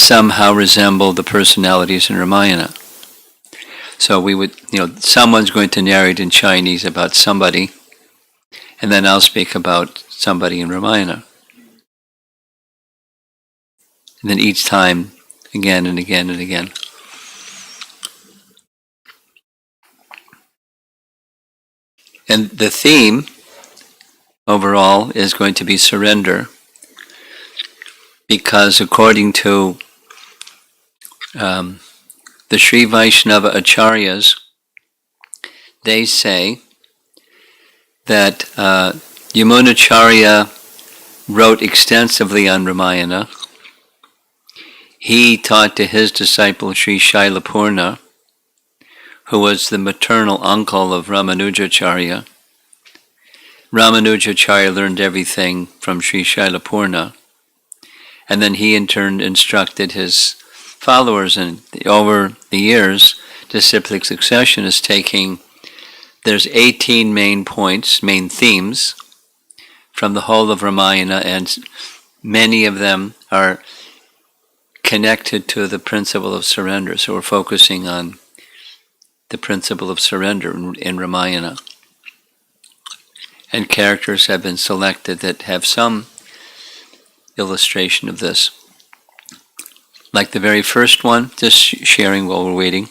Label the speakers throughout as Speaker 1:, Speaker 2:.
Speaker 1: somehow resemble the personalities in Ramayana. So we would, someone's going to narrate in Chinese about somebody, and then I'll speak about somebody in Ramayana. And then each time, again and again and again. And the theme overall is going to be surrender, because according to the Sri Vaishnava Acharyas, they say that Yamunacharya wrote extensively on Ramayana. He taught to his disciple Sri Shailapurna, who was the maternal uncle of Ramanujacharya. Ramanujacharya learned everything from Sri Shailapurna, and then he in turn instructed his followers, and over the years, disciplic succession is taking, there's 18 main points, main themes from the whole of Ramayana, and many of them are connected to the principle of surrender. So we're focusing on the principle of surrender in Ramayana. And characters have been selected that have some illustration of this. Like the very first one, just sharing while we're waiting.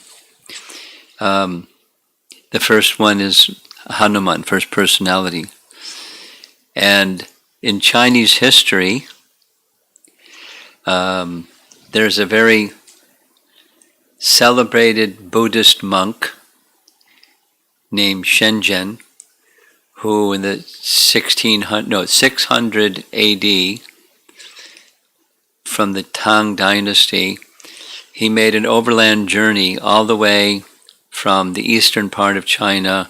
Speaker 1: The first one is Hanuman, first personality. And in Chinese history, there's a very celebrated Buddhist monk named Shenzhen, who in the 600 AD, from the Tang Dynasty, he made an overland journey all the way from the eastern part of China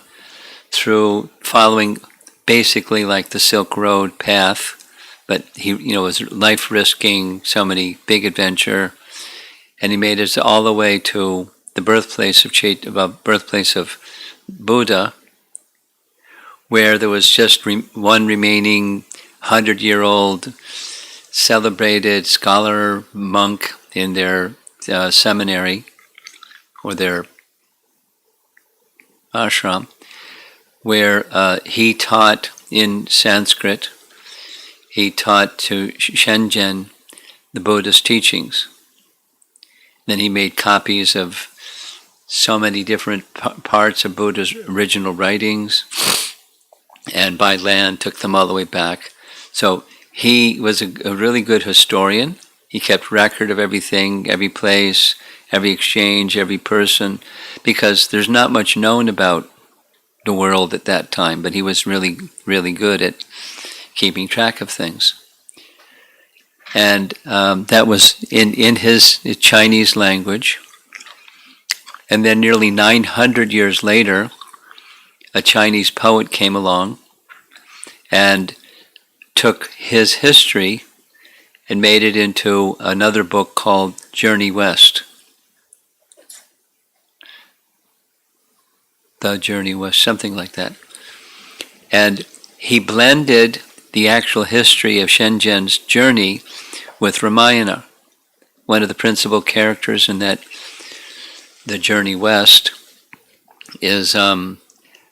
Speaker 1: through, following basically like the Silk Road path, but he was life-risking, so many big adventure, and he made it all the way to the birthplace of Buddha, where there was just one remaining 100-year-old celebrated scholar monk in their seminary or their ashram, where he taught in Sanskrit. He taught to Shenzhen the Buddhist teachings. Then he made copies of so many different parts of Buddha's original writings, and by land took them all the way back. So he was a really good historian. He kept record of everything, every place, every exchange, every person, because there's not much known about the world at that time, but he was really, really good at keeping track of things. And that was in his Chinese language. And then nearly 900 years later, a Chinese poet came along and took his history and made it into another book called Journey West. The Journey West, something like that. And he blended the actual history of Shenzhen's journey with Ramayana. One of the principal characters in that, the Journey West, is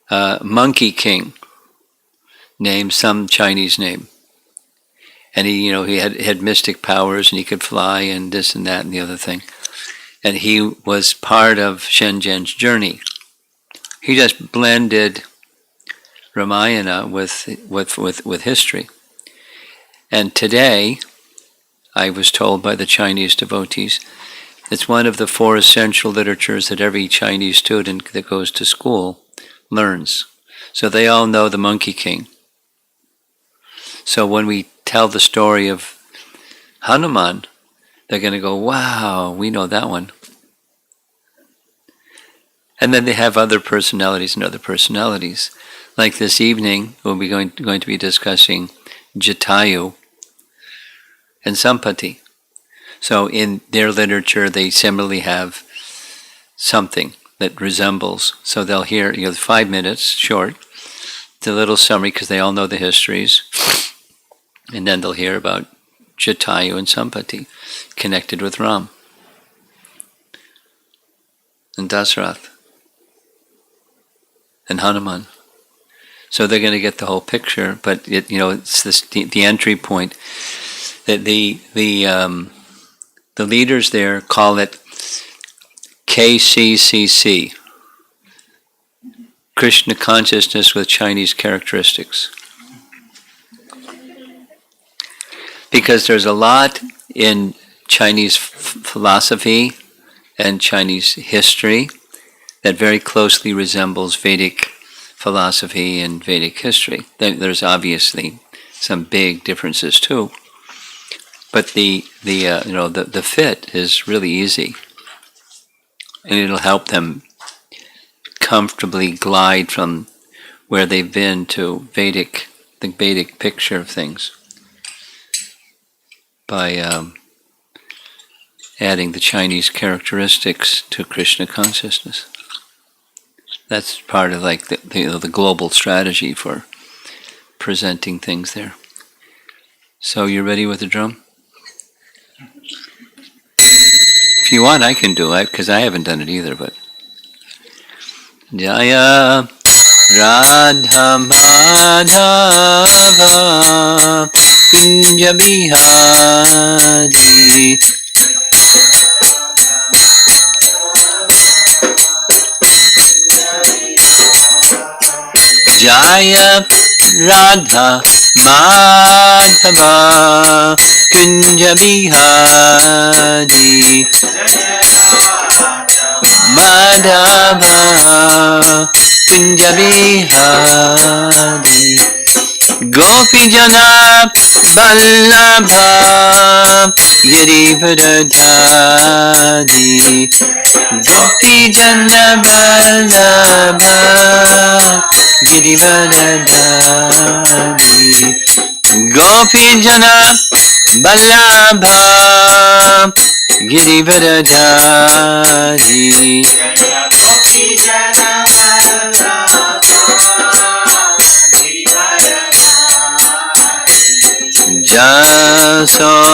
Speaker 1: Monkey King, named some Chinese name. And he had mystic powers, and he could fly, and this and that and the other thing. And he was part of Shenzhen's journey. He just blended Ramayana with history. And today, I was told by the Chinese devotees, it's one of the 4 essential literatures that every Chinese student that goes to school learns. So they all know the Monkey King. So when we tell the story of Hanuman, they're going to go, wow, we know that one. And then they have other personalities and other personalities. Like this evening, we'll be going to be discussing Jetayu and Sampati. So in their literature, they similarly have something that resembles. So they'll hear, 5 minutes, short, the little summary, because they all know the histories. And then they'll hear about Jatayu and Sampati, connected with Ram and Dasaratha and Hanuman. So they're going to get the whole picture, but it's the entry point that the leaders there call it KCCC, Krishna consciousness with Chinese characteristics. Because there's a lot in Chinese philosophy and Chinese history that very closely resembles Vedic philosophy and Vedic history. There's obviously some big differences too, but the fit is really easy, and it'll help them comfortably glide from where they've been to the Vedic picture of things by adding the Chinese characteristics to Krishna consciousness. That's part of the global strategy for presenting things there. So you ready with the drum? If you want, I can do it because I haven't done it either. But Jaya Radha Madhava Kunja Bihari Jaya Radha Madhava Kunja Bihari Madhava Kunja Bihari Gopi Jana Vallabha Girivardhari Gopi Jana Vallabha Girivardhari Gopi Jana Vallabha Girivardhari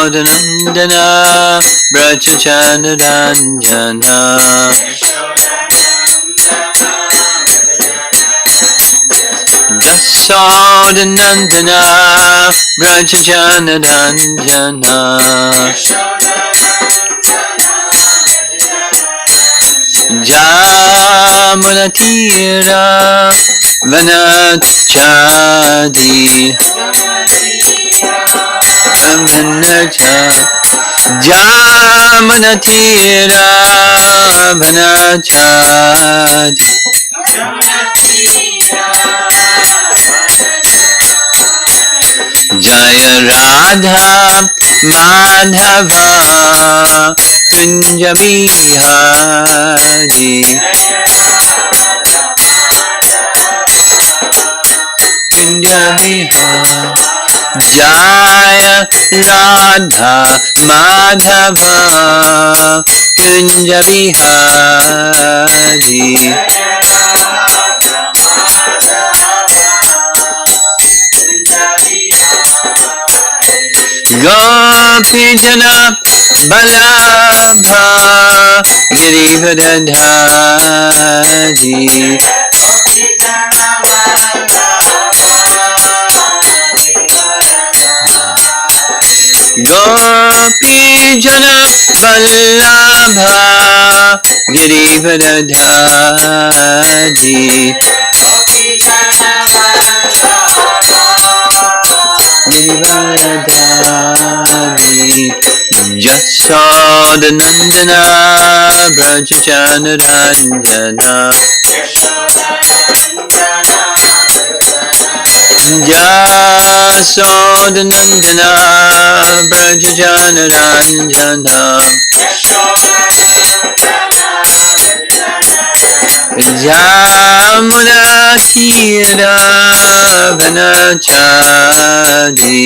Speaker 1: Jasodanandana Brajachandranjana Jasodanandana Brajachandranjana Jamunatira Vanachadi Jamunatira Vanachadi Jaya Radha Madhava Kunja Bihari Kunja Bihari Jaya Radha Madhava Kunja Bihari Gopi Jana Vallabha Girivardhari Gopi Jana Vallabha Girivardhari Girivardhari Jasodanandana Brajachandranjana Jasodanandana Brajachandranjana Jamunatira Vanachadi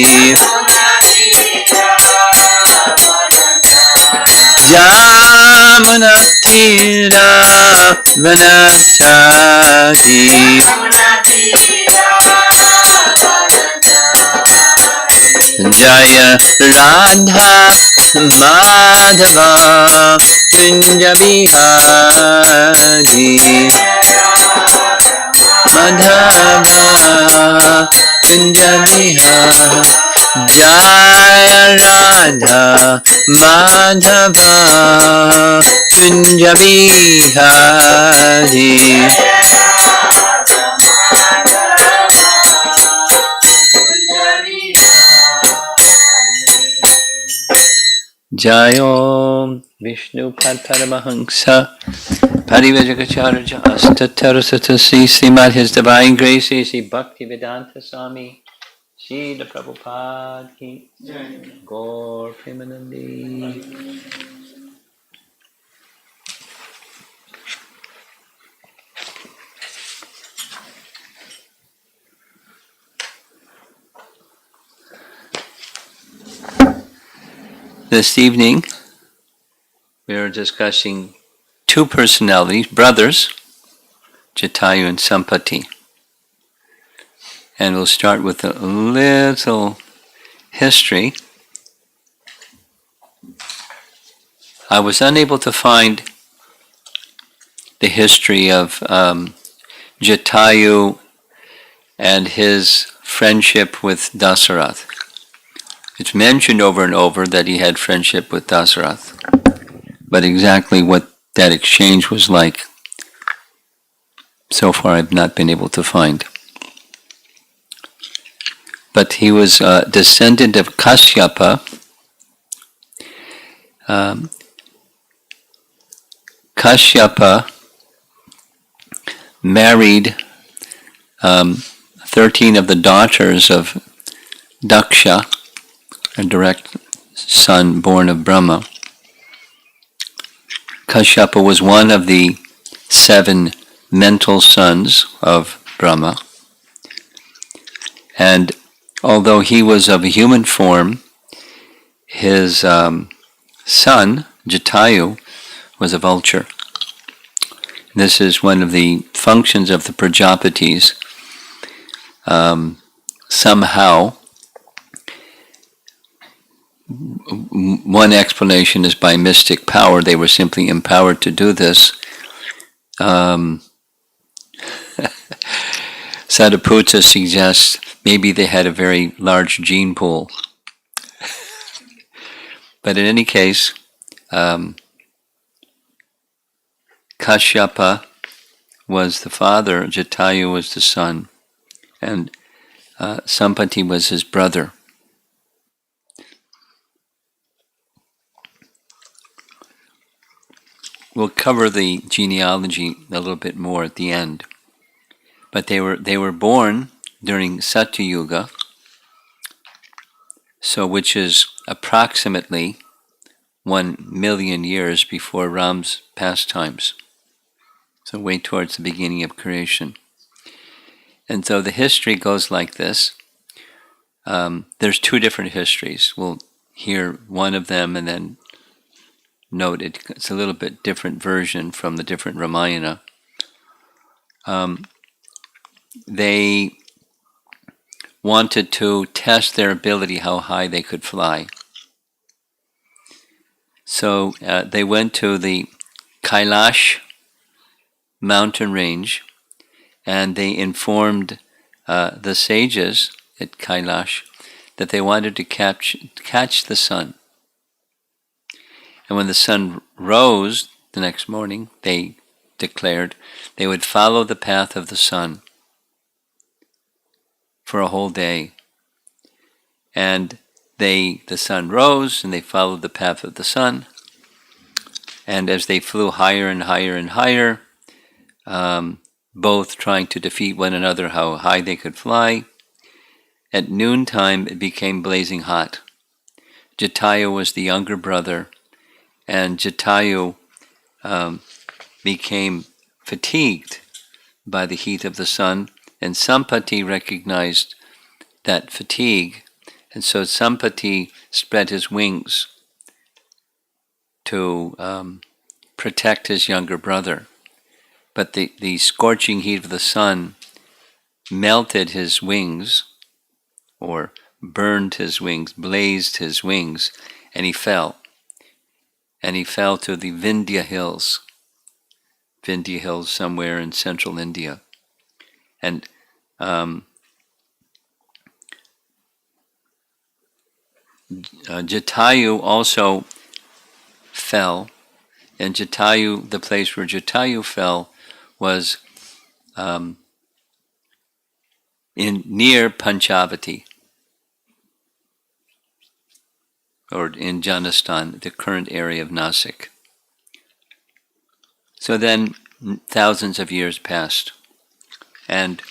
Speaker 1: Jamunatira Vanachadi Jaya Radha Madhava Kunja Bihari Madhava Kunja Bihari Jaya Radha Madhava Kunja Bihari Jayo Vishnu Pad Paramahansa Parivajagacharya Astatarasatasi Srimad His Divine Grace Sri Bhakti Vedanta Swami Srila Prabhupada Ki Gaur Premanandi. This evening we are discussing two personalities, brothers, Jatayu and Sampati. And we'll start with a little history. I was unable to find the history of Jetayu and his friendship with Dasaratha. It's mentioned over and over that he had friendship with Dasaratha, but exactly what that exchange was like, so far I've not been able to find. But he was a descendant of Kashyapa. Kashyapa married 13 of the daughters of Daksha, a direct son born of Brahma. Kashyapa was one of the 7 mental sons of Brahma. And although he was of a human form, his son, Jetayu, was a vulture. This is one of the functions of the Prajapatis. Somehow, one explanation is by mystic power. They were simply empowered to do this. Sadaputta suggests maybe they had a very large gene pool. But in any case, Kashyapa was the father, Jetayu was the son, and Sampati was his brother. We'll cover the genealogy a little bit more at the end. But they were born during Satyuga, so which is approximately 1 million years before Ram's pastimes. So way towards the beginning of creation. And so the history goes like this. There's 2 different histories. We'll hear one of them and then note it's a little bit different version from the different Ramayana. They wanted to test their ability, how high they could fly. So they went to the Kailash mountain range and they informed the sages at Kailash that they wanted to catch the sun. And when the sun rose the next morning, they declared they would follow the path of the sun for a whole day. And the sun rose and they followed the path of the sun. And as they flew higher and higher and higher, both trying to defeat one another how high they could fly, at noontime it became blazing hot. Jetayu was the younger brother, and Jetayu became fatigued by the heat of the sun, and Sampati recognized that fatigue, and so Sampati spread his wings to protect his younger brother. But the scorching heat of the sun melted his wings, or burned his wings, blazed his wings, and he fell. And he fell to the Vindhya Hills. Vindhya Hills somewhere in central India. And Jatayu also fell. And Jetayu, the place where Jetayu fell, was near Panchavati, or in Janistan, the current area of Nasik. So then thousands of years passed, and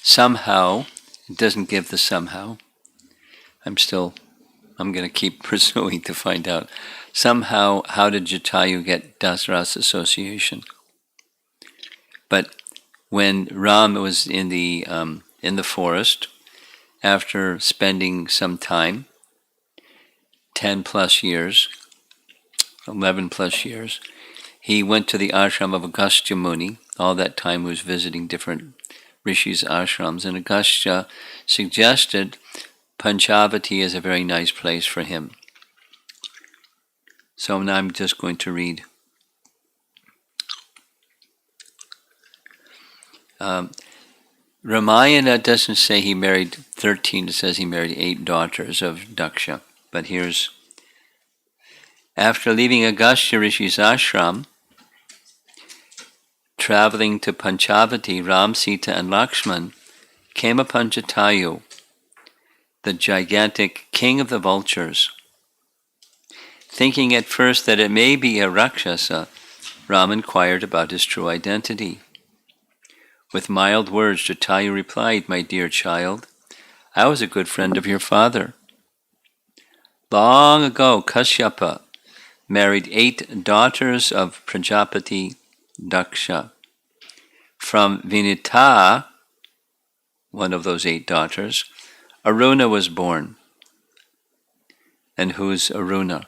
Speaker 1: somehow, it doesn't give the somehow, I'm going to keep pursuing to find out, somehow, how did Jetayu get Dasaratha's association? But when Ram was in the forest, after spending some time, 10 plus years, 11 plus years, he went to the ashram of Agastya Muni. All that time he was visiting different rishis' ashrams, and Agastya suggested Panchavati is a very nice place for him. So now I'm just going to read. Ramayana doesn't say he married 13, it says he married 8 daughters of Daksha. But here's, after leaving Agastya Rishi's ashram, traveling to Panchavati, Ram, Sita, and Lakshman came upon Jatayu, the gigantic king of the vultures. Thinking at first that it may be a Rakshasa, Ram inquired about his true identity. With mild words, Jatayu replied, "My dear child, I was a good friend of your father. Long ago, Kashyapa married 8 daughters of Prajapati Daksha. From Vinita, one of those 8 daughters, Aruna was born." And who's Aruna?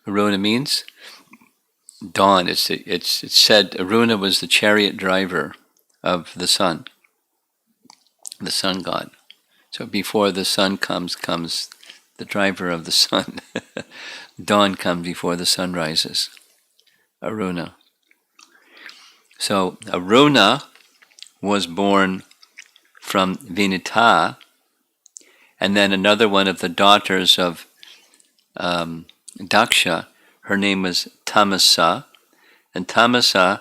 Speaker 1: Aruna means dawn. It's said Aruna was the chariot driver of the sun god. So before the sun comes the driver of the sun. Dawn comes before the sun rises. Aruna. So Aruna was born from Vinita, and then another one of the daughters of Daksha, her name was Tamasa, and Tamasa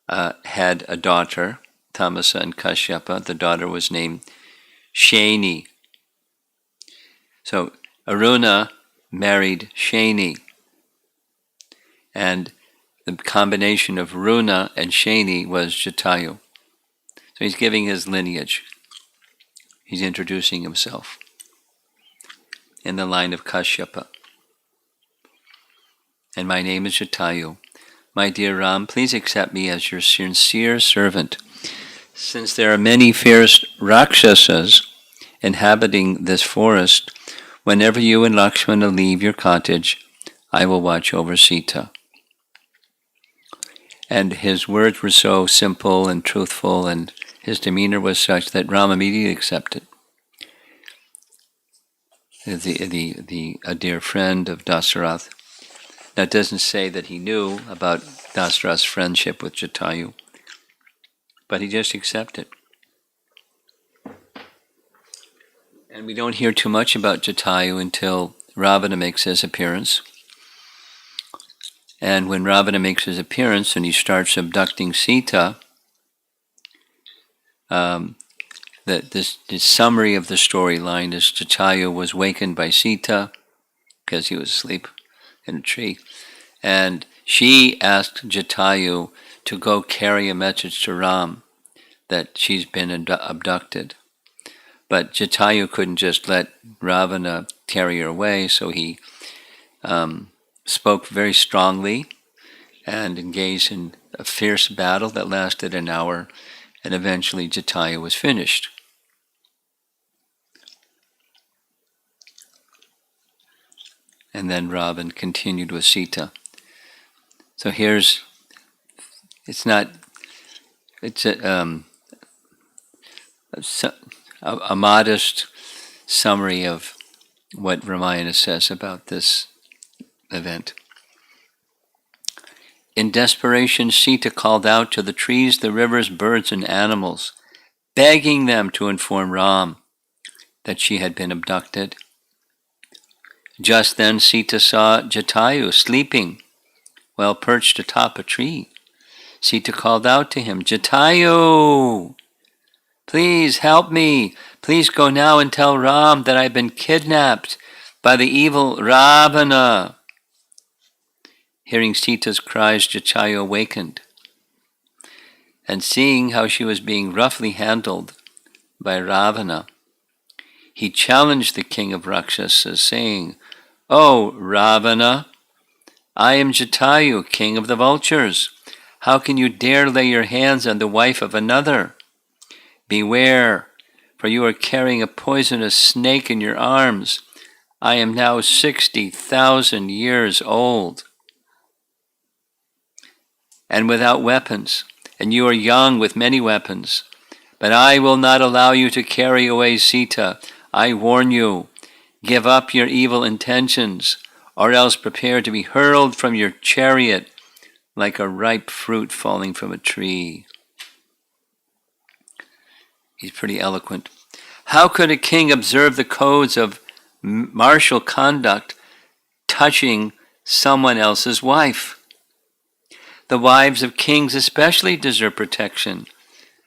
Speaker 1: had a daughter, Tamasa and Kashyapa. The daughter was named Shaini. So Aruna married Shaini, and the combination of Aruna and Shaini was Jatayu. So he's giving his lineage. He's introducing himself in the line of Kashyapa. And my name is Jetayu. My dear Ram, please accept me as your sincere servant. Since there are many fierce Rakshasas inhabiting this forest, whenever you and Lakshmana leave your cottage, I will watch over Sita. And his words were so simple and truthful, and his demeanor was such that Ram immediately accepted. A dear friend of Dasaratha. That doesn't say that he knew about Dasaratha's friendship with Jatayu, but he just accepted. And we don't hear too much about Jatayu until Ravana makes his appearance. And when Ravana makes his appearance and he starts abducting Sita, the summary of the storyline is Jatayu was wakened by Sita because he was asleep in a tree, and she asked Jatayu to go carry a message to Ram that she's been abducted. But Jatayu couldn't just let Ravana carry her away, so he spoke very strongly and engaged in a fierce battle that lasted an hour, and eventually Jatayu was finished. And then Ravan continued with Sita. So a modest summary of what Ramayana says about this event. In desperation, Sita called out to the trees, the rivers, birds, and animals, begging them to inform Ram that she had been abducted. Just then Sita saw Jatayu sleeping while perched atop a tree. Sita called out to him, "Jatayu, please help me. Please go now and tell Ram that I've been kidnapped by the evil Ravana." Hearing Sita's cries, Jatayu awakened, and seeing how she was being roughly handled by Ravana, he challenged the king of Rakshasas, saying, "Oh, Ravana, I am Jetayu, king of the vultures. How can you dare lay your hands on the wife of another? Beware, for you are carrying a poisonous snake in your arms. I am now 60,000 years old and without weapons, and you are young with many weapons. But I will not allow you to carry away Sita. I warn you, give up your evil intentions, or else prepare to be hurled from your chariot like a ripe fruit falling from a tree." He's pretty eloquent. How could a king observe the codes of martial conduct touching someone else's wife? The wives of kings especially deserve protection.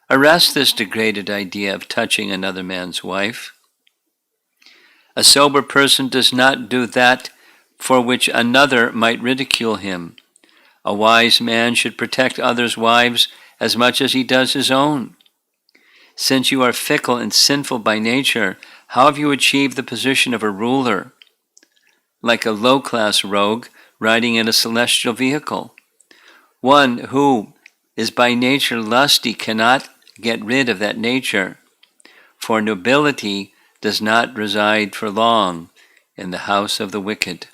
Speaker 1: Arrest this degraded idea of touching another man's wife. A sober person does not do that for which another might ridicule him. A wise man should protect others' wives as much as he does his own. Since you are fickle and sinful by nature, how have you achieved the position of a ruler? Like a low-class rogue riding in a celestial vehicle. One who is by nature lusty cannot get rid of that nature, for nobility does not reside for long in the house of the wicked.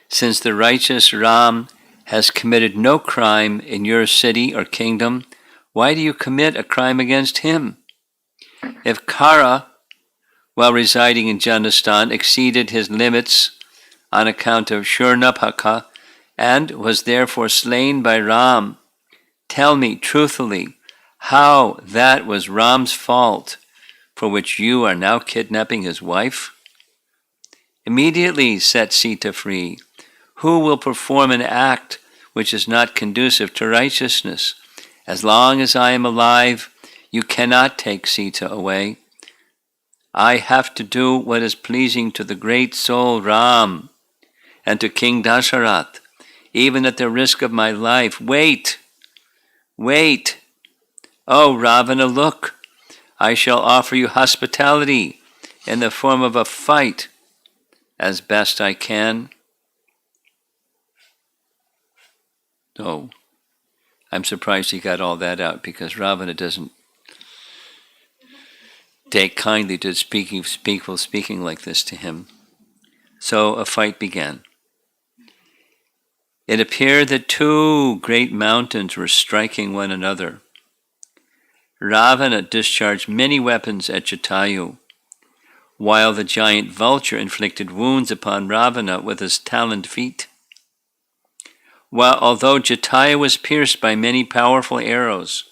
Speaker 1: Since the righteous Ram has committed no crime in your city or kingdom, why do you commit a crime against him? If Kara, while residing in Jandastan, exceeded his limits on account of Shurnapaka and was therefore slain by Ram, tell me truthfully how that was Ram's fault, for which you are now kidnapping his wife? Immediately set Sita free. Who will perform an act which is not conducive to righteousness? As long as I am alive, you cannot take Sita away. I have to do what is pleasing to the great soul Ram and to King Dasaratha, even at the risk of my life. Wait! Oh, Ravana, look! I shall offer you hospitality in the form of a fight as best I can. Oh, I'm surprised he got all that out, because Ravana doesn't take kindly to people speaking like this to him. So a fight began. It appeared that two great mountains were striking one another. Ravana discharged many weapons at Jatayu, while the giant vulture inflicted wounds upon Ravana with his taloned feet. Although Jetayu was pierced by many powerful arrows,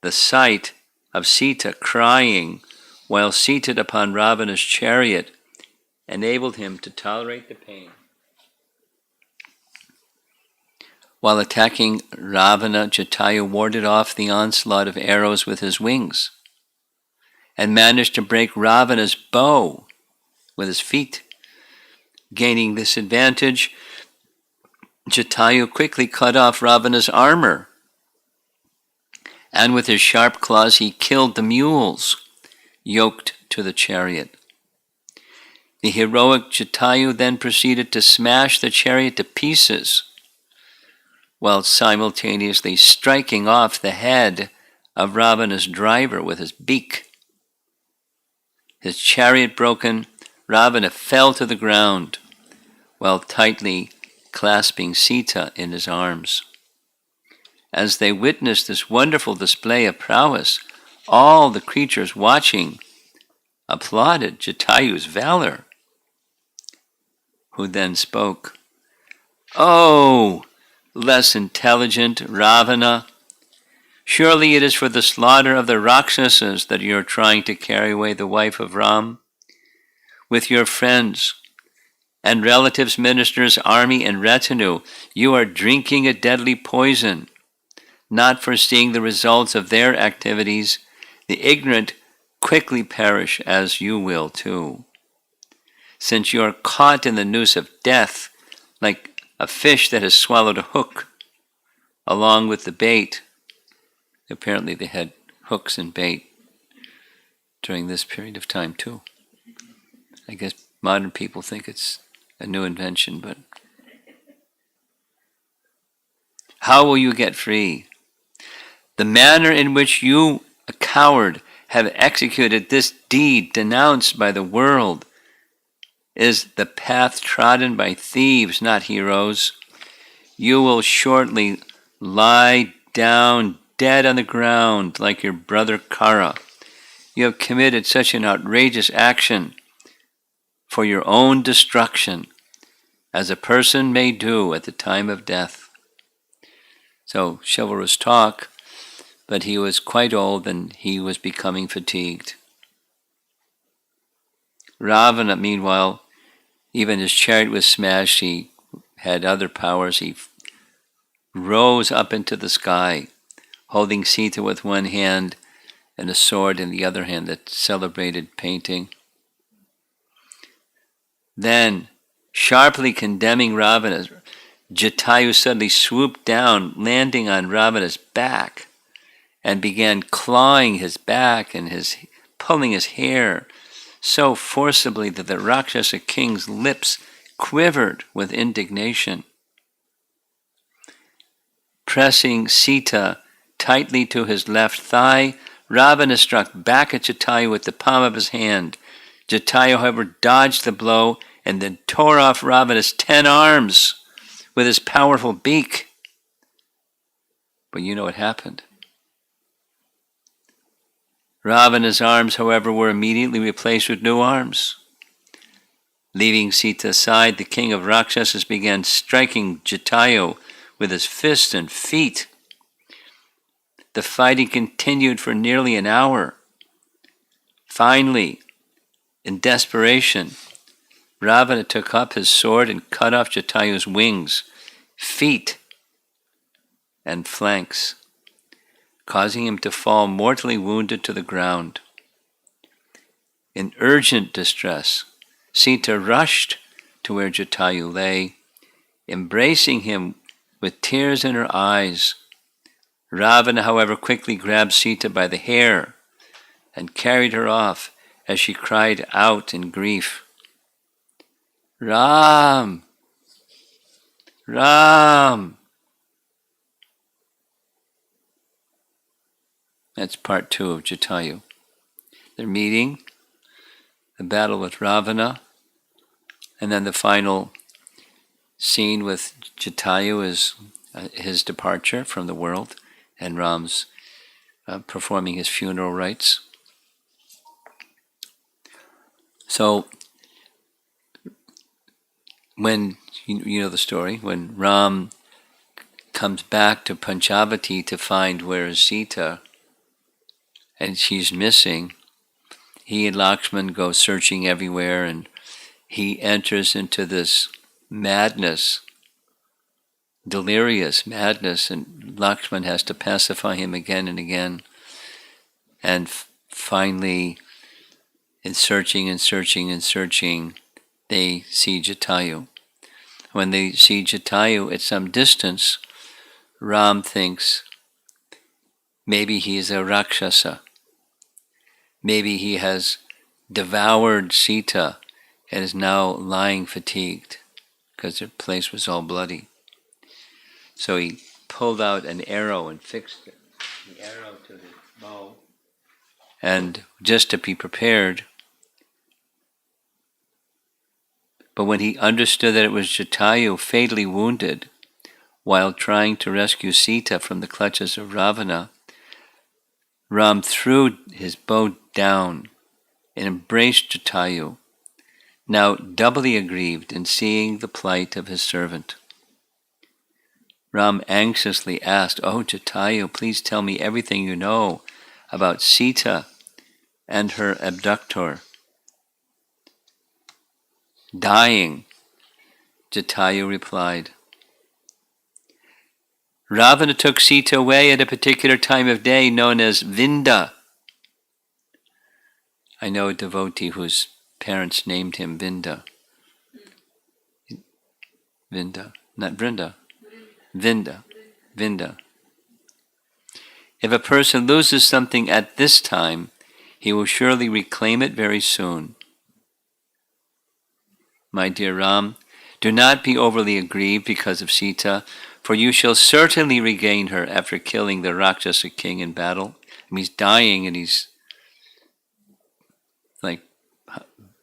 Speaker 1: the sight of Sita crying while seated upon Ravana's chariot enabled him to tolerate the pain. While attacking Ravana, Jetayu warded off the onslaught of arrows with his wings and managed to break Ravana's bow with his feet. Gaining this advantage, Jetayu quickly cut off Ravana's armor, and with his sharp claws he killed the mules yoked to the chariot. The heroic Jetayu then proceeded to smash the chariot to pieces, while simultaneously striking off the head of Ravana's driver with his beak. His chariot broken, Ravana fell to the ground, while tightly clasping Sita in his arms. As they witnessed this wonderful display of prowess, All the creatures watching applauded Jatayu's valor, who then spoke, "Oh, less intelligent Ravana, surely it is for the slaughter of the Rakshasas that you are trying to carry away the wife of Ram. With your friends and relatives, ministers, army, and retinue, you are drinking a deadly poison. Not foreseeing the results of their activities, the ignorant quickly perish, as you will too. Since you are caught in the noose of death, like a fish that has swallowed a hook, along with the bait." Apparently they had hooks and bait during this period of time too. I guess modern people think it's a new invention, but how will you get free? The manner in which you, a coward, have executed this deed denounced by the world is the path trodden by thieves, not heroes. You will shortly lie down dead on the ground like your brother Kara. You have committed such an outrageous action for your own destruction, as a person may do at the time of death. So, chivalrous talk, but he was quite old and he was becoming fatigued. Ravana, meanwhile, even his chariot was smashed. He had other powers. He rose up into the sky, holding Sita with one hand and a sword in the other hand, that celebrated painting. Then, sharply condemning Ravana, Jetayu suddenly swooped down, landing on Ravana's back, and began clawing his back and pulling his hair so forcibly that the Rakshasa king's lips quivered with indignation. Pressing Sita tightly to his left thigh, Ravana struck back at Jatayu with the palm of his hand. Jatayu, however, dodged the blow and then tore off Ravana's 10 arms with his powerful beak. But you know what happened. Ravana's arms, however, were immediately replaced with new arms. Leaving Sita aside, the king of Rakshasas began striking Jatayu with his fists and feet. The fighting continued for nearly an hour. Finally, in desperation, Ravana took up his sword and cut off Jatayu's wings, feet, and flanks, causing him to fall mortally wounded to the ground. In urgent distress, Sita rushed to where Jatayu lay, embracing him with tears in her eyes. Ravana, however, quickly grabbed Sita by the hair and carried her off as she cried out in grief, "Ram! Ram!" That's part 2 of Jatayu. They're meeting, the battle with Ravana, and then the final scene with Jatayu is his departure from the world, and Ram's performing his funeral rites. So, when, you know the story, when Ram comes back to Panchavati to find where is Sita, and she's missing, he and Lakshman go searching everywhere, and he enters into this madness, delirious madness, and Lakshman has to pacify him again and again. And finally, in searching and searching and searching, they see Jatayu. When they see Jatayu at some distance, Ram thinks maybe he is a Rakshasa. Maybe he has devoured Sita and is now lying fatigued because the place was all bloody. So he pulled out an arrow and fixed the arrow to his bow. And just to be prepared, but when he understood that it was Jatayu fatally wounded while trying to rescue Sita from the clutches of Ravana, Ram threw his bow down and embraced Jatayu, now doubly aggrieved in seeing the plight of his servant. Ram anxiously asked, "Oh, Jatayu, please tell me everything you know about Sita and her abductor." Dying, Jatayu replied, "Ravana took Sita away at a particular time of day known as Vinda." I know a devotee whose parents named him Vinda. Vinda, not Brinda. Vinda. Vinda. If a person loses something at this time, he will surely reclaim it very soon. My dear Ram, do not be overly aggrieved because of Sita, for you shall certainly regain her after killing the Rakshasa king in battle. I mean, he's dying and he's like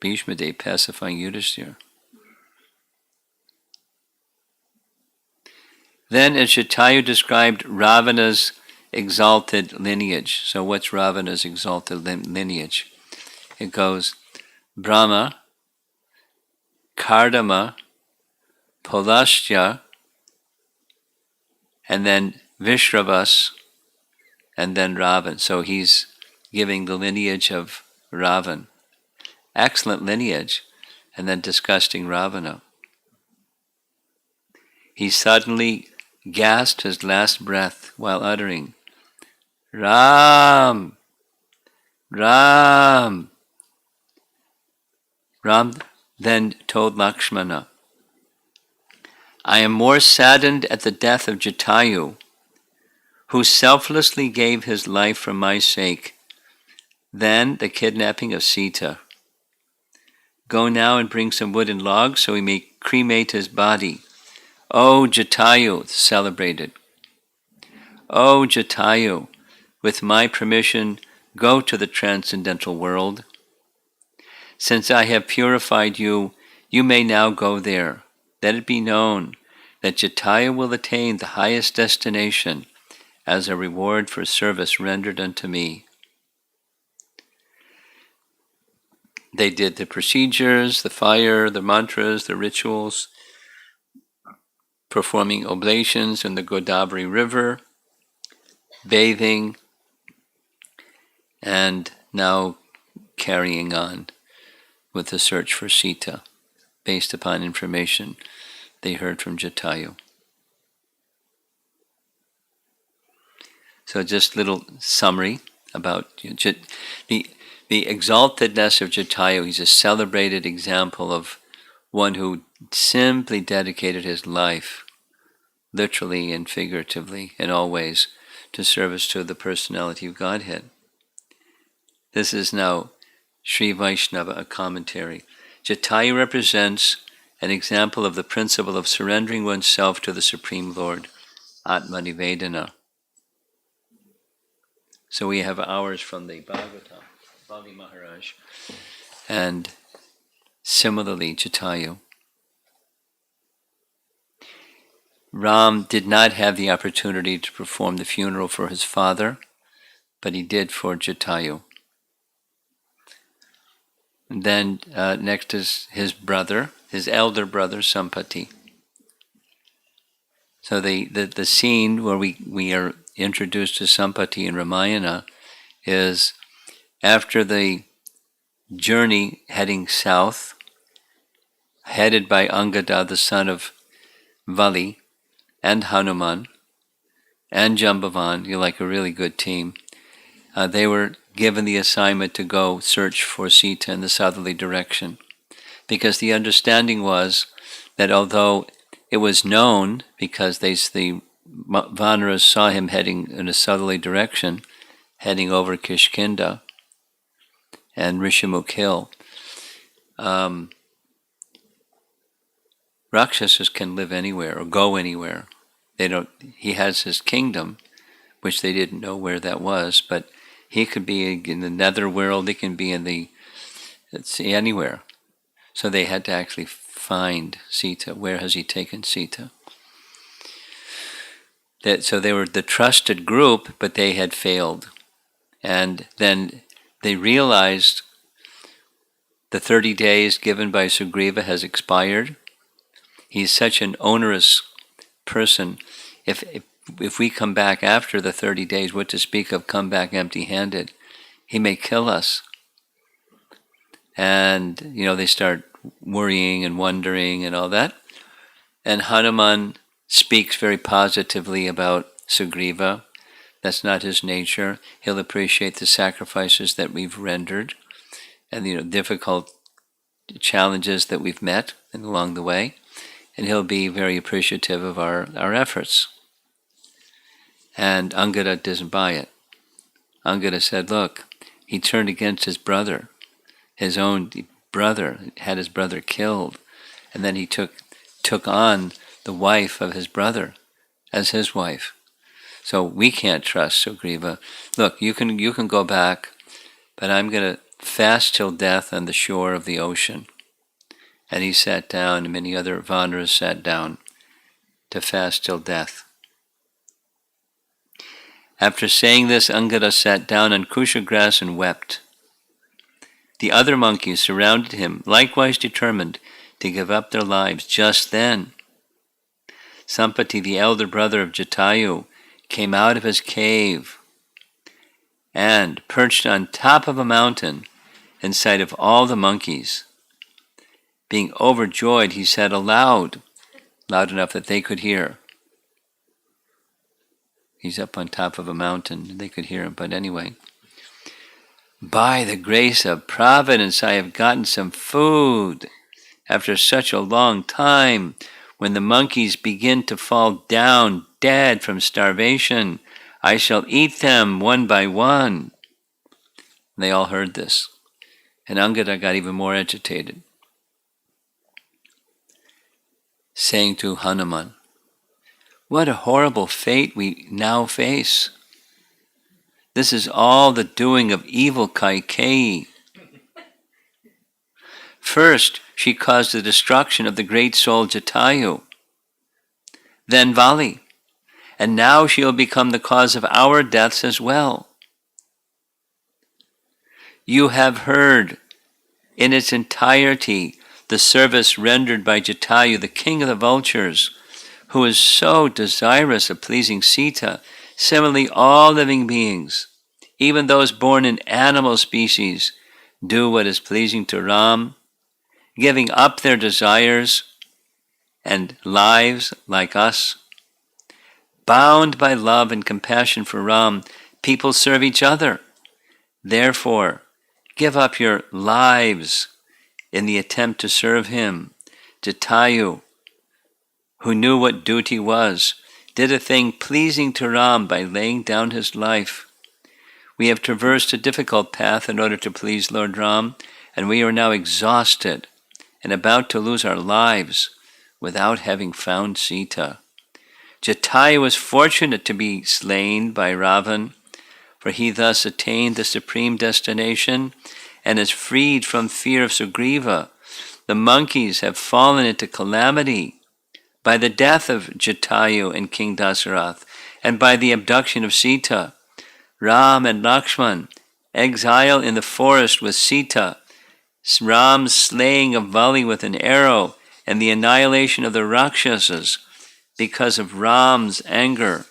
Speaker 1: Bhishma Day pacifying Yudhishthira. Then, as Jatayu described Ravana's exalted lineage. So what's Ravana's exalted lineage? It goes Brahma, Kardama, Polastya, and then Vishravas, and then Ravan. So he's giving the lineage of Ravan. Excellent lineage, and then disgusting Ravana. He suddenly gasped his last breath while uttering, "Ram! Ram!" Ram then told Lakshmana, "I am more saddened at the death of Jetayu, who selflessly gave his life for my sake, than the kidnapping of Sita. Go now and bring some wood and logs so we may cremate his body. O Jatayu, celebrated. O Jatayu, with my permission, go to the transcendental world. Since I have purified you, you may now go there. Let it be known that Jetayu will attain the highest destination as a reward for service rendered unto me." They did the procedures, the fire, the mantras, the rituals, performing oblations in the Godavari River, bathing, and now carrying on with the search for Sita, based upon information they heard from Jatayu. So just a little summary about the exaltedness of Jatayu. He's a celebrated example of one who simply dedicated his life, literally and figuratively, in all ways, to service to the personality of Godhead. This is now Sri Vaishnava, a commentary. Jatayu represents an example of the principle of surrendering oneself to the Supreme Lord, Atma Nivedana. So we have hours from the Bhagavatam, Bali Maharaj, and similarly Jatayu. Ram did not have the opportunity to perform the funeral for his father, but he did for Jatayu. And then next is his brother, his elder brother, Sampati. So the scene where we are introduced to Sampati in Ramayana is after the journey heading south, headed by Angada, the son of Vali, and Hanuman, and Jambavan. You're like a really good team. They were given the assignment to go search for Sita in the southerly direction, because the understanding was that although it was known, because the Vanaras saw him heading in a southerly direction, heading over Kishkinda and Rishimukh Hill, Rakshasas can live anywhere or go anywhere. They don't. He has his kingdom, which they didn't know where that was, but he could be in the netherworld. He can be in anywhere. So they had to actually find Sita. Where has he taken Sita? So they were the trusted group, but they had failed. And then they realized the 30 days given by Sugriva has expired. He's such an onerous person. If we come back after the 30 days, what to speak of come back empty-handed? He may kill us. And, they start worrying and wondering and all that. And Hanuman speaks very positively about Sugriva. That's not his nature. He'll appreciate the sacrifices that we've rendered and the difficult challenges that we've met along the way. And he'll be very appreciative of our efforts. And Angada doesn't buy it. Angada said, look, he turned against his brother. His own brother, had his brother killed. And then he took on the wife of his brother as his wife. So we can't trust Sugriva. Look, you can go back, but I'm going to fast till death on the shore of the ocean. And he sat down, and many other Vanaras sat down to fast till death. After saying this, Angada sat down on kusha grass and wept. The other monkeys surrounded him, likewise determined to give up their lives. Just then, Sampati, the elder brother of Jatayu, came out of his cave and perched on top of a mountain in sight of all the monkeys. Being overjoyed, he said aloud, loud enough that they could hear. He's up on top of a mountain, and they could hear him, but anyway. By the grace of Providence, I have gotten some food. After such a long time, when the monkeys begin to fall down dead from starvation, I shall eat them one by one. They all heard this, and Angada got even more agitated, saying to Hanuman, what a horrible fate we now face. This is all the doing of evil Kaikeyi. First, she caused the destruction of the great soul Jetayu, then Vali, and now she will become the cause of our deaths as well. You have heard in its entirety the service rendered by Jetayu, the king of the vultures, who is so desirous of pleasing Sita. Similarly, all living beings, even those born in animal species, do what is pleasing to Ram, giving up their desires and lives like us. Bound by love and compassion for Ram, people serve each other. Therefore, give up your lives in the attempt to serve him. Jatayu, who knew what duty was, did a thing pleasing to Ram by laying down his life. We have traversed a difficult path in order to please Lord Ram, and we are now exhausted and about to lose our lives without having found Sita. Jetayu was fortunate to be slain by Ravan, for he thus attained the supreme destination and is freed from fear of Sugriva. The monkeys have fallen into calamity by the death of Jetayu and King Dasaratha, and by the abduction of Sita. Ram and Lakshman, exile in the forest with Sita, Ram's slaying of Vali with an arrow, and the annihilation of the Rakshasas because of Ram's anger.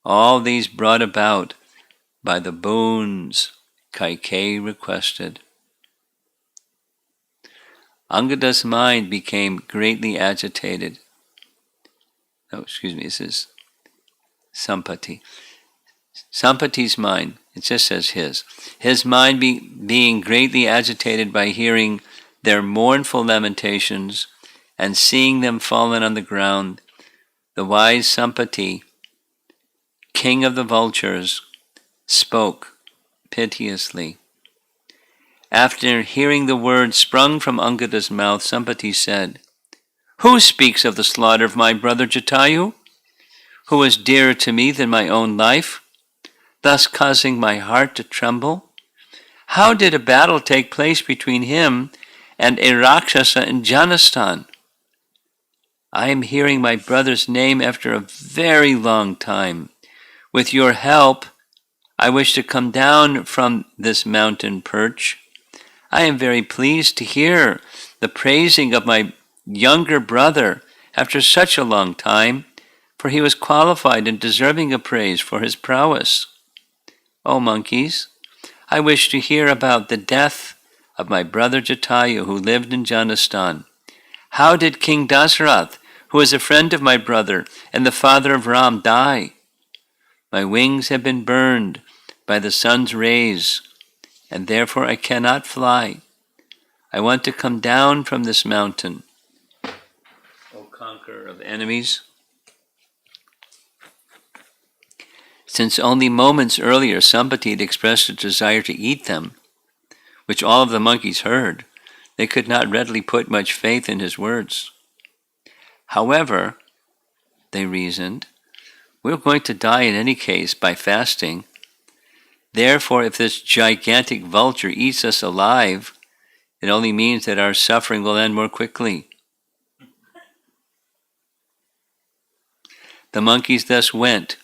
Speaker 1: All these brought about by the boons Kaikeyi requested. Angada's mind became greatly agitated. This is Sampati. Sampati's mind, it just says his mind being greatly agitated by hearing their mournful lamentations and seeing them fallen on the ground, the wise Sampati, king of the vultures, spoke piteously. After hearing the words sprung from Angada's mouth, Sampati said, who speaks of the slaughter of my brother Jetayu, who is dearer to me than my own life, thus causing my heart to tremble? How did a battle take place between him and a Rakshasa in Janastan? I am hearing my brother's name after a very long time. With your help, I wish to come down from this mountain perch. I am very pleased to hear the praising of my younger brother after such a long time, for he was qualified and deserving of praise for his prowess. O monkeys, I wish to hear about the death of my brother Jatayu, who lived in Janastan. How did King Dasaratha, who is a friend of my brother and the father of Ram, die? My wings have been burned by the sun's rays, and therefore I cannot fly. I want to come down from this mountain. O conqueror of enemies, since only moments earlier Sampati had expressed a desire to eat them, which all of the monkeys heard, they could not readily put much faith in his words. However, they reasoned, we're going to die in any case by fasting. Therefore, if this gigantic vulture eats us alive, it only means that our suffering will end more quickly. The monkeys thus went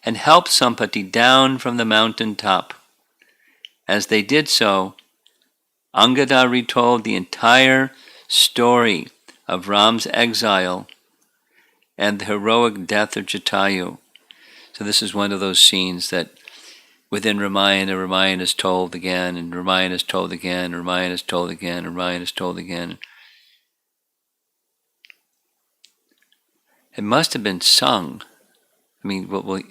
Speaker 1: and helped Sampati down from the mountain top. As they did so, Angada retold the entire story of Ram's exile and the heroic death of Jetayu. So this is one of those scenes that within Ramayana is told again, and Ramayana is told again, Ramayana is told again, Ramayana is told again. It must have been sung. I mean, we'll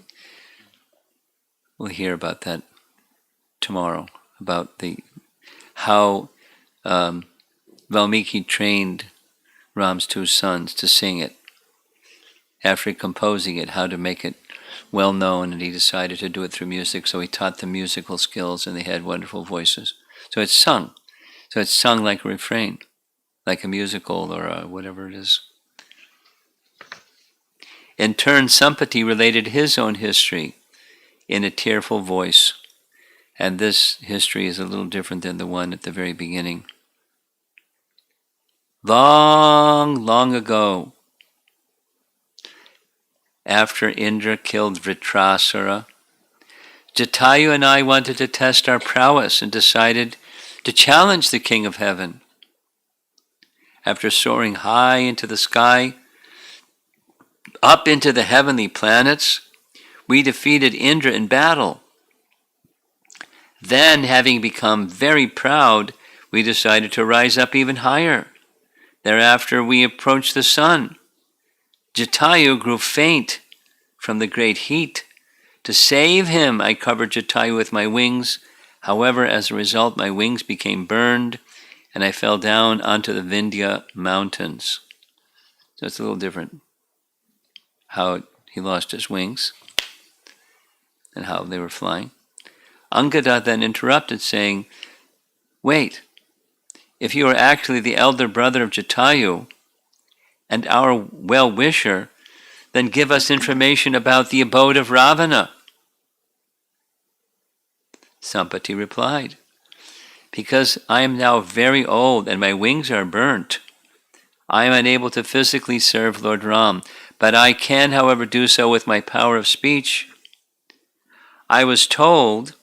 Speaker 1: hear about that tomorrow, about how Valmiki trained Ram's two sons to sing it. After composing it, how to make it well known, and he decided to do it through music, so he taught them musical skills, and they had wonderful voices. So it's sung. So it's sung like a refrain, like a musical or whatever it is. In turn, Sampati related his own history in a tearful voice, and this history is a little different than the one at the very beginning. Long, long ago, after Indra killed Vritrasura, Jatayu and I wanted to test our prowess and decided to challenge the King of Heaven. After soaring high into the sky, up into the heavenly planets, we defeated Indra in battle. Then, having become very proud, we decided to rise up even higher. Thereafter, we approached the sun. Jetayu grew faint from the great heat. To save him, I covered Jetayu with my wings. However, as a result, my wings became burned, and I fell down onto the Vindhya mountains. So it's a little different how he lost his wings and how they were flying. Angada then interrupted, saying, wait, if you are actually the elder brother of Jetayu and our well-wisher, then give us information about the abode of Ravana. Sampati replied, because I am now very old and my wings are burnt, I am unable to physically serve Lord Ram, but I can, however, do so with my power of speech. I was told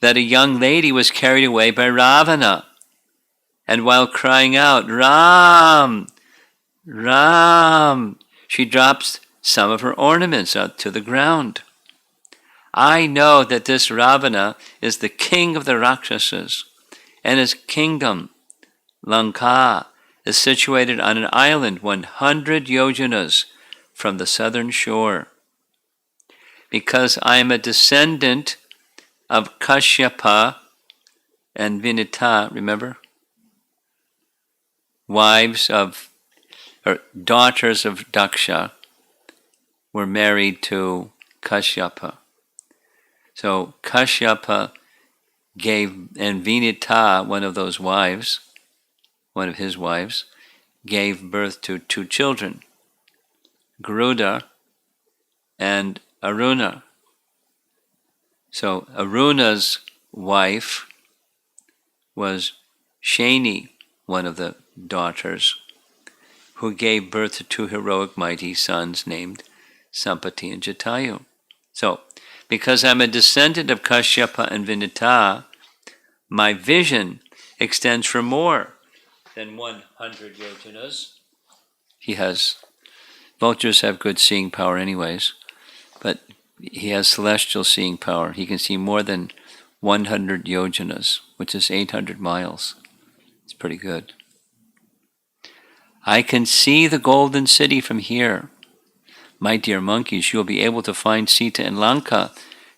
Speaker 1: that a young lady was carried away by Ravana, and while crying out, Ram, Ram, she drops some of her ornaments out to the ground. I know that this Ravana is the king of the Rakshasas, and his kingdom, Lanka, is situated on an island 100 yojanas from the southern shore. Because I am a descendant of Kashyapa and Vinita, remember? Daughters of Daksha were married to Kashyapa. So Kashyapa and Vinita, one of his wives, gave birth to two children, Garuda and Aruna. So Aruna's wife was Shani, one of the daughters, who gave birth to two heroic mighty sons named Sampati and Jetayu. So Because I'm a descendant of Kashyapa and Vinita, my vision extends for more than 100 yojanas. Vultures have good seeing power anyways, but he has celestial seeing power. He can see more than 100 yojanas, which is 800 miles. It's pretty good. I can see the golden city from here. My dear monkeys, you will be able to find Sita in Lanka,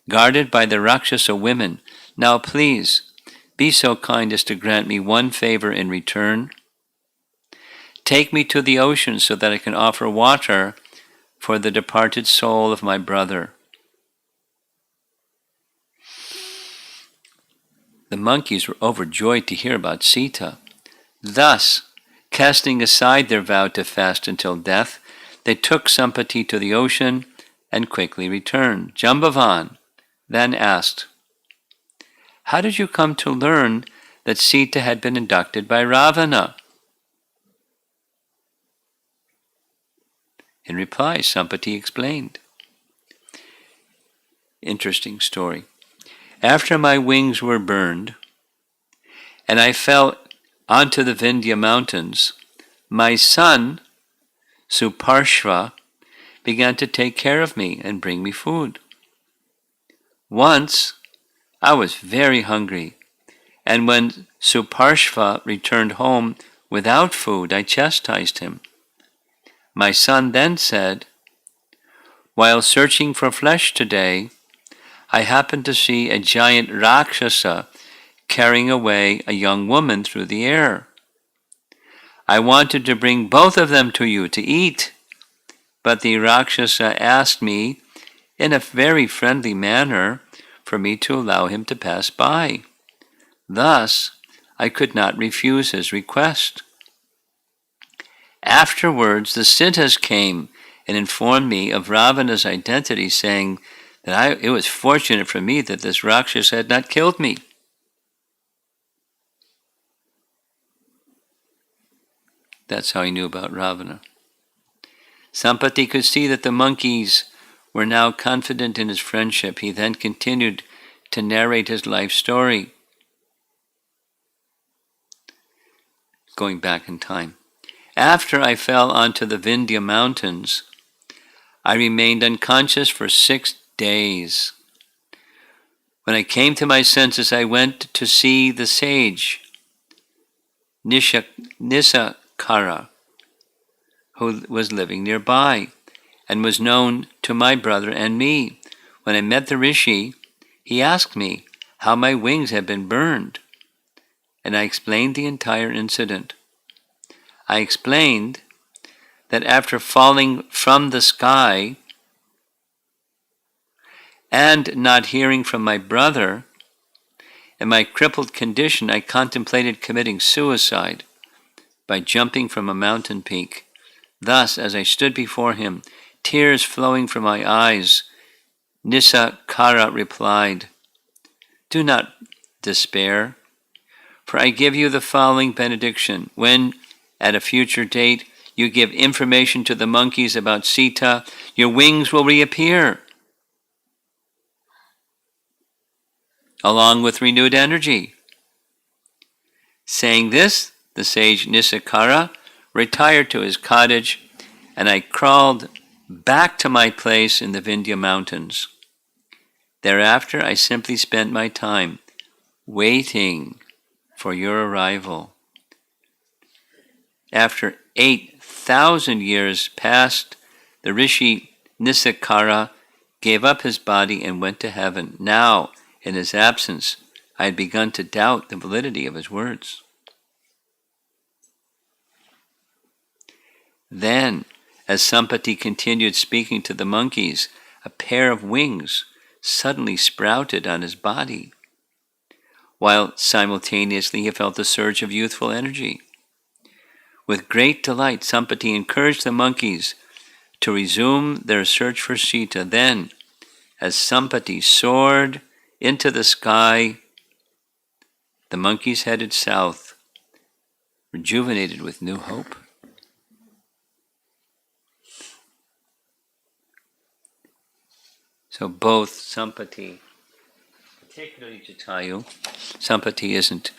Speaker 1: guarded by the Rakshasa women. Now please, be so kind as to grant me one favor in return. Take me to the ocean so that I can offer water for the departed soul of my brother. The monkeys were overjoyed to hear about Sita. Thus, casting aside their vow to fast until death, they took Sampati to the ocean and quickly returned. Jambavan then asked, "How did you come to learn that Sita had been abducted by Ravana?" In reply, Sampati explained. Interesting story. After my wings were burned, and I fell onto the Vindhya mountains, my son, Suparshva, began to take care of me and bring me food. Once, I was very hungry, and when Suparshva returned home without food, I chastised him. My son then said, "While searching for flesh today, I happened to see a giant Rakshasa carrying away a young woman through the air. I wanted to bring both of them to you to eat, but the Rakshasa asked me in a very friendly manner for me to allow him to pass by. Thus, I could not refuse his request. Afterwards, the Siddhas came and informed me of Ravana's identity, saying that it was fortunate for me that this Rakshasa had not killed me." That's how he knew about Ravana. Sampati could see that the monkeys were now confident in his friendship. He then continued to narrate his life story, going back in time. After I fell onto the Vindhya mountains, I remained unconscious for 6 days. When I came to my senses, I went to see the sage, Nisakara, who was living nearby and was known to my brother and me. When I met the rishi, he asked me how my wings had been burned, and I explained the entire incident. I explained that after falling from the sky and not hearing from my brother, in my crippled condition, I contemplated committing suicide by jumping from a mountain peak. Thus, as I stood before him, tears flowing from my eyes, Nisakara replied, "Do not despair, for I give you the following benediction. When, at a future date, you give information to the monkeys about Sita, your wings will reappear, along with renewed energy." Saying this, the sage Nisakara retired to his cottage, and I crawled back to my place in the Vindhya mountains. Thereafter, I simply spent my time waiting for your arrival. After 8,000 years passed, the rishi Nisakara gave up his body and went to heaven. Now, in his absence, I had begun to doubt the validity of his words. Then, as Sampati continued speaking to the monkeys, a pair of wings suddenly sprouted on his body, while simultaneously he felt a surge of youthful energy. With great delight, Sampati encouraged the monkeys to resume their search for Sita. Then, as Sampati soared into the sky, the monkeys headed south, rejuvenated with new hope. So So both Sampati, particularly Jatayu, Sampati isn't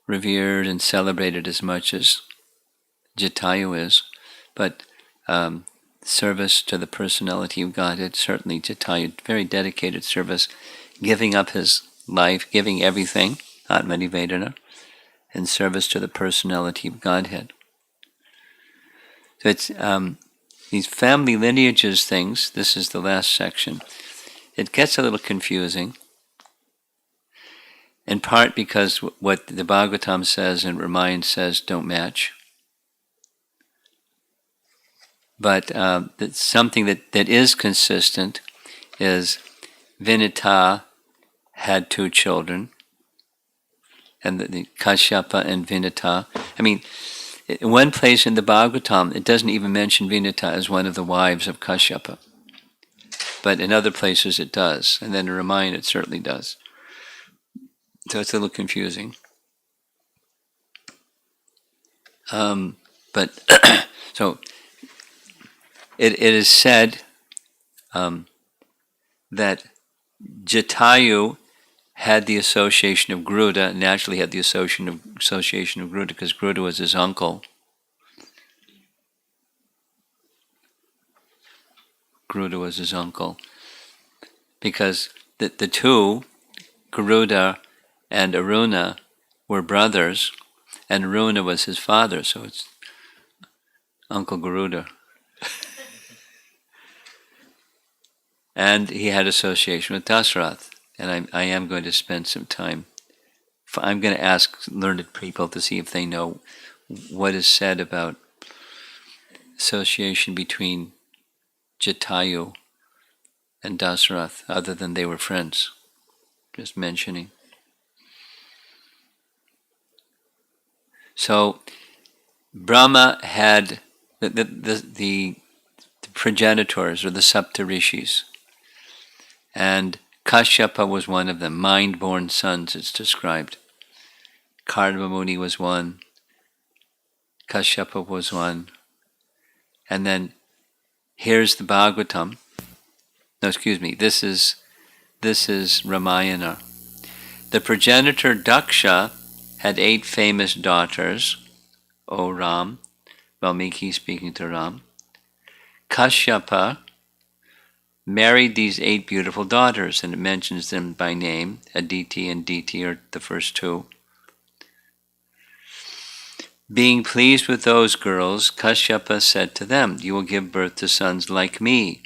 Speaker 1: revered and celebrated as much as Jitayu is, but service to the personality of Godhead, certainly Jitayu, very dedicated service, giving up his life, giving everything, Atma-nivedana, in service to the personality of Godhead. So it's these family lineages things, this is the last section, it gets a little confusing, in part because what the Bhagavatam says and Ramayana says don't match. But something that is consistent is Vinita had two children, and the Kashyapa and Vinita. I mean, in one place in the Bhagavatam, it doesn't even mention Vinita as one of the wives of Kashyapa. But in other places it does, and then in Ramayana it certainly does. So it's a little confusing. But so it is said that Jetayu had the association of Gruda, naturally had the association of Gruda because Gruda was his uncle. Gruda was his uncle. Because the two, Garuda and Aruna, were brothers, and Aruna was his father, so it's Uncle Garuda. And he had association with Dasaratha. And I am going to spend some time. I'm going to ask learned people to see if they know what is said about association between Jetayu and Dasaratha, other than they were friends. Just mentioning. So Brahma had the progenitors, or the Saptarishis, and Kashyapa was one of them, mind-born sons, it's described. Karma Muni was one, Kashyapa was one, and then here's the Bhagavatam. No, excuse me, this is Ramayana. The progenitor Daksha had 8 famous daughters, O Ram, Valmiki speaking to Ram. Kashyapa married these 8 beautiful daughters, and it mentions them by name. Aditi and Diti are the first 2. Being pleased with those girls, Kashyapa said to them, "You will give birth to sons like me,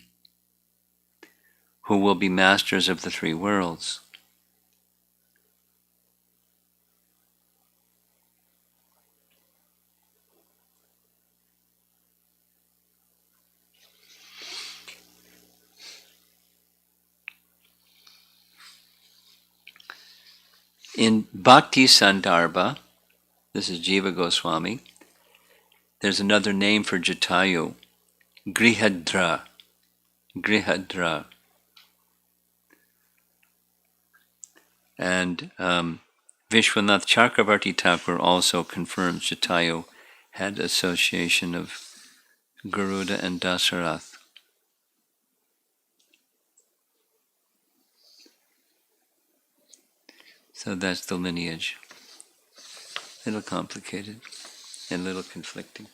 Speaker 1: who will be masters of the 3 worlds." In Bhakti Sandarbha, this is Jiva Goswami, there's another name for Jatayu, Grihadra. Grihadra. And Vishwanath Chakravarti Thakur also confirms Jatayu had association of Garuda and Dasaratha. So that's the lineage. A little complicated and a little conflicting.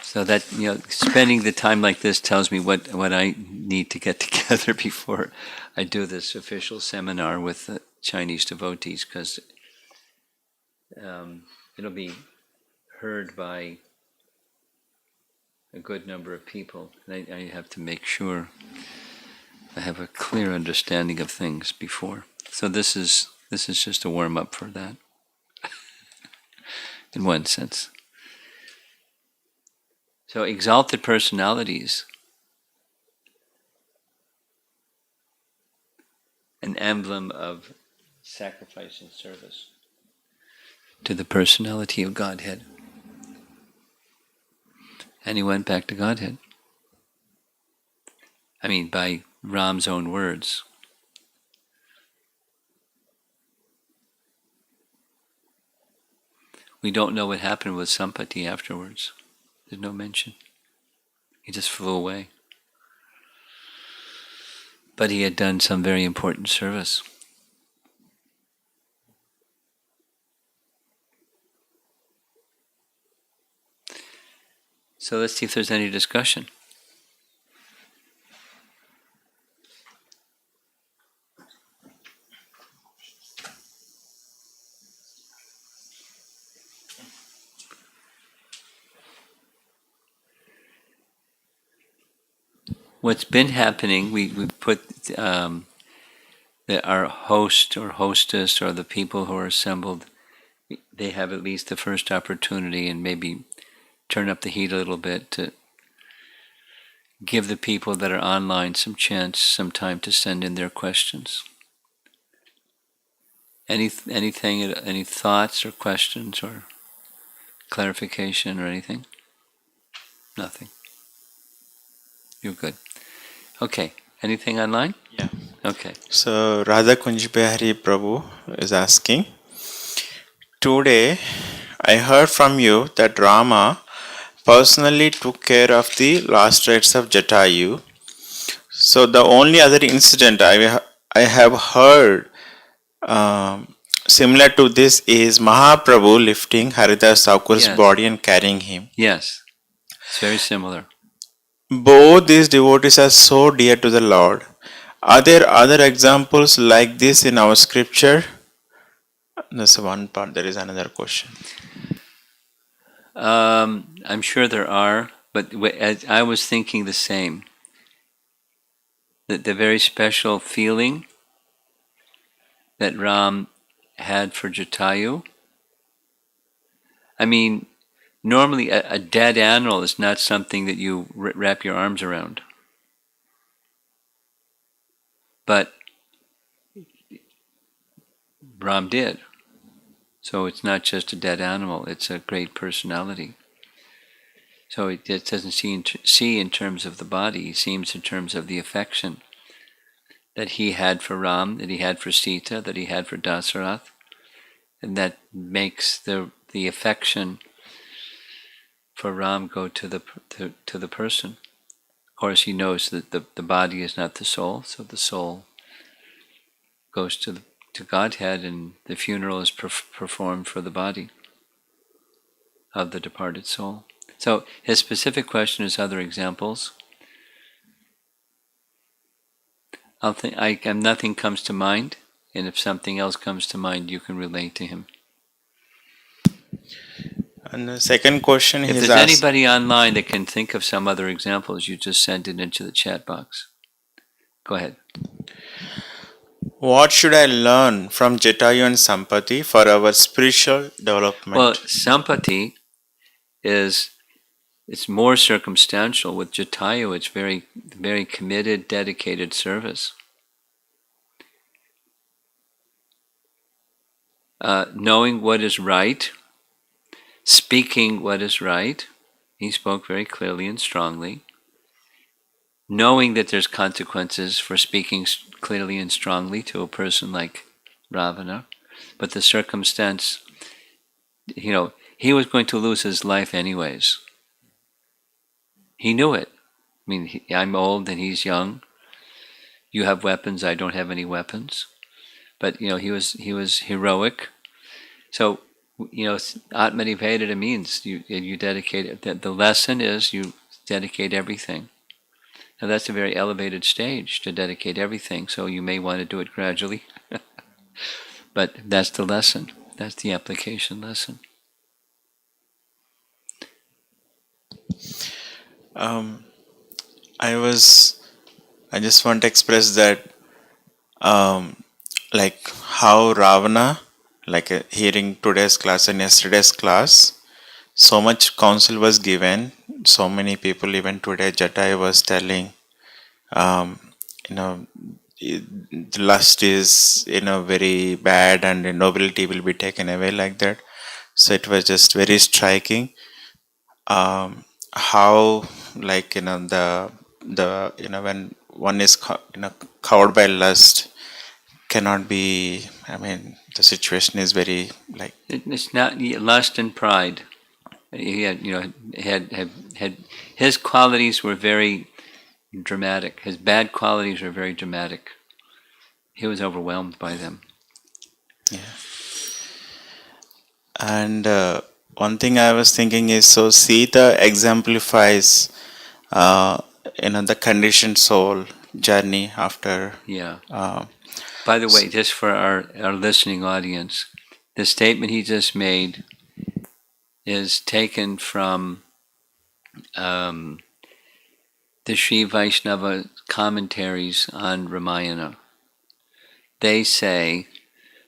Speaker 1: So that, spending the time like this tells me what I need to get together before I do this official seminar with the Chinese devotees, because it'll be heard by a good number of people. And I have to make sure I have a clear understanding of things before. So this is just a warm up for that, in one sense. So exalted personalities, an emblem of sacrifice and service to the personality of Godhead. And he went back to Godhead. I mean, by Ram's own words. We don't know what happened with Sampati afterwards. There's no mention. He just flew away. But he had done some very important service. So let's see if there's any discussion. What's been happening, we put our host or hostess or the people who are assembled, they have at least the first opportunity and maybe turn up the heat a little bit to give the people that are online some chance, some time to send in their questions. Anything, any thoughts or questions or clarification or anything? Nothing. You're good. Okay. Anything online?
Speaker 2: Yeah.
Speaker 1: Okay.
Speaker 2: So Radha Kunj Behari Prabhu is asking, today I heard from you that Rama personally took care of the last rites of Jatayu. So the only other incident I have heard similar to this is Mahaprabhu lifting Haridas Thakur's
Speaker 1: Yes.
Speaker 2: body and carrying him.
Speaker 1: Yes. It's very similar.
Speaker 2: Both these devotees are so dear to the Lord. Are there other examples like this in our scripture? That's one part. There is another question.
Speaker 1: I'm sure there are, but I was thinking the same. That the very special feeling that Ram had for Jatayu. I mean, normally a dead animal is not something that you wrap your arms around. But Ram did. So it's not just a dead animal, it's a great personality. So it doesn't see in terms of the body, he sees in terms of the affection that he had for Ram, that he had for Sita, that he had for Dasaratha, and that makes the affection for Ram go to the person. Of course, he knows that the body is not the soul, so the soul goes to Godhead, and the funeral is performed for the body of the departed soul. So his specific question is other examples. Nothing comes to mind, and if something else comes to mind, you can relate to him.
Speaker 2: And the second question
Speaker 1: If there's anybody online that can think of some other examples, you just send it into the chat box. Go ahead.
Speaker 2: what should I learn from Jetayu and Sampati for our spiritual development?
Speaker 1: Well, Sampati it's more circumstantial. With Jetayu, it's very, very committed, dedicated service. Knowing what is right, speaking what is right. He spoke very clearly and strongly. Knowing that there's consequences for speaking clearly and strongly to a person like Ravana, but the circumstance, he was going to lose his life anyways. He knew it. I mean, I'm old and he's young. You have weapons, I don't have any weapons. But he was heroic. So Atmanivedana means you dedicate it. The lesson is you dedicate everything. Now that's a very elevated stage to dedicate everything. So you may want to do it gradually, but that's the lesson. That's the application lesson.
Speaker 2: I just want to express that, like how Ravana, hearing today's class and yesterday's class, so much counsel was given. So many people, even today, Jatayu was telling, you know, lust is, very bad and the nobility will be taken away like that. So it was just very striking. How, when one is covered by lust, cannot be, I mean, the situation is very
Speaker 1: It's not lust and pride. He had, had his qualities were very dramatic. His bad qualities were very dramatic. He was overwhelmed by them.
Speaker 2: Yeah. And one thing I was thinking is, so Sita exemplifies, uh, the conditioned soul journey after.
Speaker 1: Yeah.
Speaker 2: Uh,
Speaker 1: By the way, just for our listening audience, the statement he just made is taken from the Sri Vaishnava commentaries on Ramayana. They say,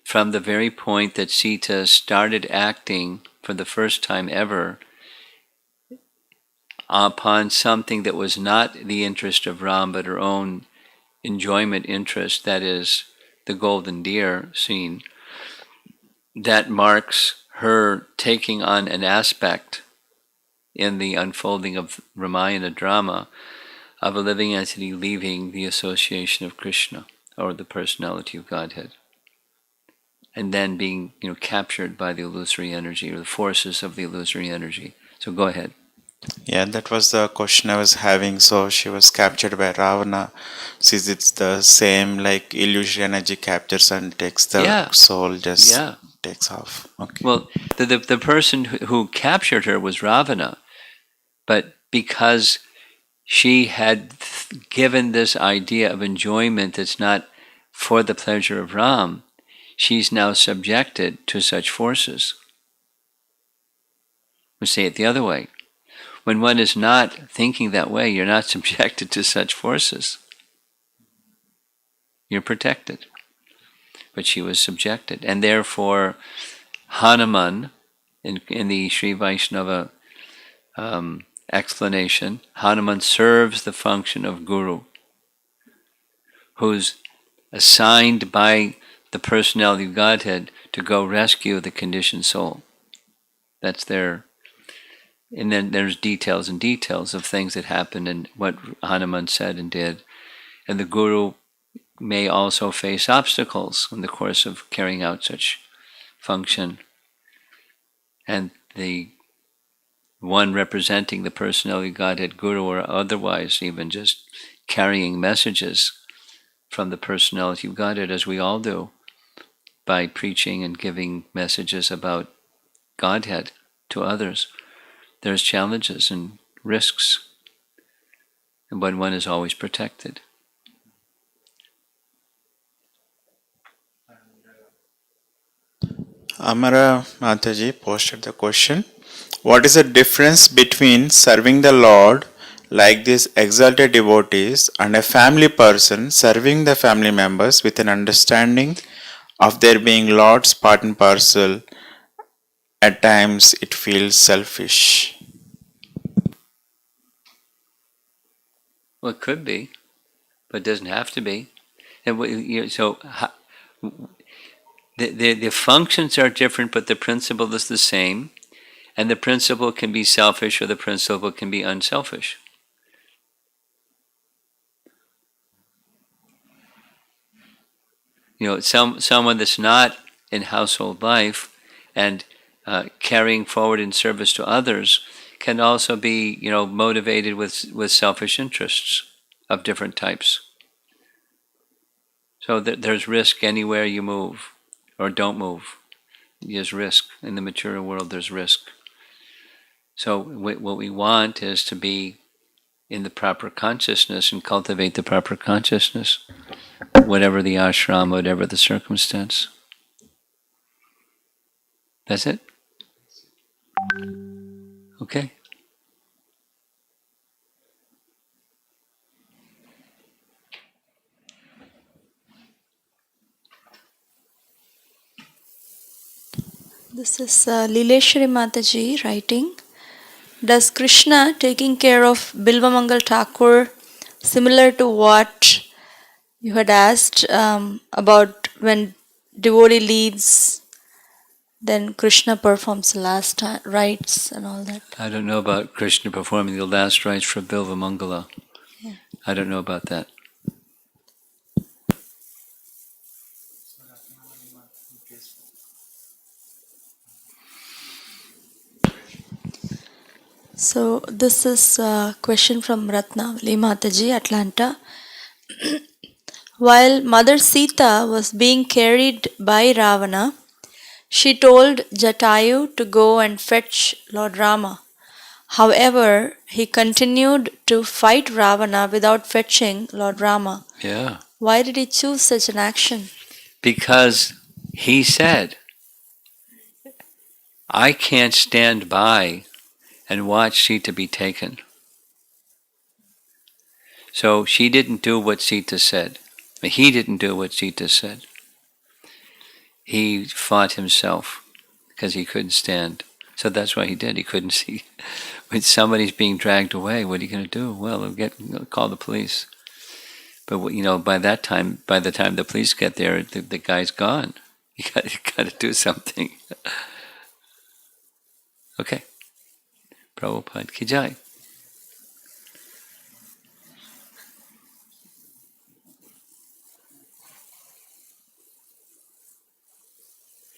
Speaker 1: from the very point that Sita started acting for the first time ever upon something that was not the interest of Ram, but her own enjoyment interest, that is, the golden deer scene, that marks her taking on an aspect in the unfolding of Ramayana drama of a living entity leaving the association of Krishna, or the personality of Godhead, and then being captured by the illusory energy or the forces of the illusory energy. So go ahead.
Speaker 2: Yeah, that was the question I was having. So she was captured by Ravana, since it's the same like illusory energy captures and takes the soul, just takes off. Okay.
Speaker 1: Well, the person who captured her was Ravana, but because she had given this idea of enjoyment that's not for the pleasure of Ram, she's now subjected to such forces. We say it the other way. When one is not thinking that way, you're not subjected to such forces. You're protected. But she was subjected. And therefore, Hanuman, in the Sri Vaishnava explanation, Hanuman serves the function of Guru, who's assigned by the personality of Godhead to go rescue the conditioned soul. That's their. And then there's details and details of things that happened and what Hanuman said and did. And the Guru may also face obstacles in the course of carrying out such function. And the one representing the personality of Godhead, Guru, or otherwise even just carrying messages from the personality of Godhead, as we all do, by preaching and giving messages about Godhead to others. There's challenges and risks, and when one is always protected.
Speaker 2: Amara Mataji posted the question: what is the difference between serving the Lord like these exalted devotees and a family person serving the family members with an understanding of their being Lord's part and parcel? At times it feels selfish.
Speaker 1: Well, it could be, but it doesn't have to be. And so the functions are different, but the principle is the same. And the principle can be selfish, or the principle can be unselfish. Someone that's not in household life and carrying forward in service to others can also be, motivated with selfish interests of different types. So there's risk anywhere you move or don't move. There's risk in the material world. There's risk. So what we want is to be in the proper consciousness and cultivate the proper consciousness, whatever the ashram, whatever the circumstance. That's it? Okay.
Speaker 3: This is Lileshwari Mataji writing. Does Krishna taking care of Bilvamangal Thakur similar to what you had asked about when devotee leaves, then Krishna performs the last rites and all that?
Speaker 1: I don't know about Krishna performing the last rites for Bilva Mangala.
Speaker 3: Yeah.
Speaker 1: I don't know about that.
Speaker 3: So this is a question from Ratnavali Mataji, Atlanta. While Mother Sita was being carried by Ravana, she told Jatayu to go and fetch Lord Rama. However, he continued to fight Ravana without fetching Lord Rama.
Speaker 1: Yeah.
Speaker 3: Why did he choose such an action?
Speaker 1: Because he said, I can't stand by and watch Sita be taken. So she didn't do what Sita said. He didn't do what Sita said. He fought himself because he couldn't stand. So that's why he did. He couldn't see. When somebody's being dragged away, what are you going to do? Well, call the police. But by the time the police get there, the guy's gone. You got to do something. Okay. Prabhupada ki jai.